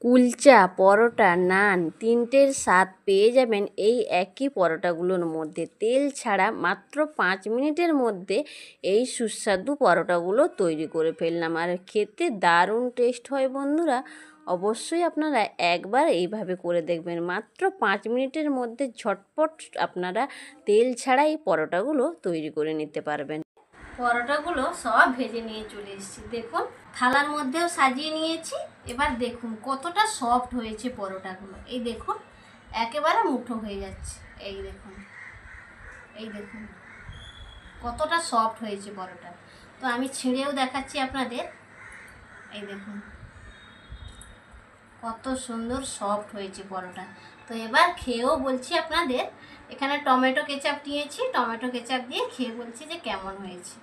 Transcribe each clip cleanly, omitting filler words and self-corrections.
কুলচা, পরোটা, নান তিনটের স্বাদ পেয়ে যাবেন এই একই পরোটাগুলোর মধ্যে। তেল ছাড়া মাত্র 5 মিনিটের মধ্যে এই সুস্বাদু পরোটাগুলো তৈরি করে ফেললাম। আর খেতে দারুণ টেস্ট হয় বন্ধুরা। অবশ্যই আপনারা একবার এইভাবে করে দেখবেন। মাত্র 5 মিনিটের মধ্যে ঝটপট আপনারা তেল ছাড়া এই পরোটাগুলো তৈরি করে নিতে পারবেন। পরোটাগুলো সব ভেজে নিয়ে চলে এসেছি। দেখুন থালার মধ্যেও সাজিয়ে নিয়েছি। এবার দেখুন কতটা সফট হয়েছে পরোটাগুলো। এই দেখুন একেবারে মুঠো হয়ে যাচ্ছে। এই দেখুন কতটা সফট হয়েছে পরোটা। তো আমি ছিঁড়েও দেখাচ্ছি আপনাদের। এই দেখুন কত সুন্দর সফট হয়েছে পরোটা। তো এবার খেয়েও বলছি আপনাদের। এখানে টমেটো কেচাপ নিয়েছি, টমেটো কেচাপ দিয়ে খেয়ে বলছি যে কেমন হয়েছে।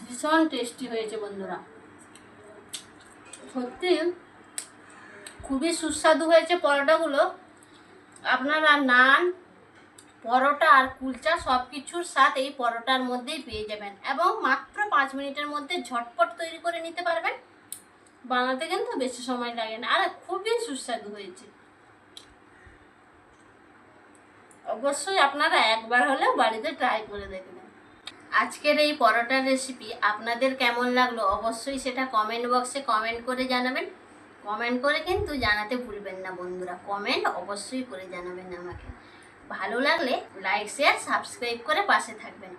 ভীষণ টেস্টি হয়েছে বন্ধুরা, সত্যি খুবই সুস্বাদু হয়েছে পরোটাগুলো। আপনারা নান, পরোটা আর কুলচা সব কিছুর স্বাদ এই পরোটার মধ্যেই পেয়ে যাবেন এবং মাত্র 5 মিনিটের মধ্যে ঝটপট তৈরি করে নিতে পারবেন। বানাতে কিন্তু বেশি সময় লাগে না, আর খুবই সুস্বাদু হয়েছে। অবশ্যই আপনারা একবার হলেও বাড়িতে ট্রাই করে দেখবেন। আজকের এই পরোটার রেসিপি আপনাদের কেমন লাগলো অবশ্যই সেটা কমেন্ট বক্সে কমেন্ট করে জানাবেন। কমেন্ট করে কিন্তু জানাতে ভুলবেন না বন্ধুরা। কমেন্ট অবশ্যই করে জানাবেন আমাকে। ভালো লাগলে লাইক, শেয়ার, সাবস্ক্রাইব করে পাশে থাকবেন।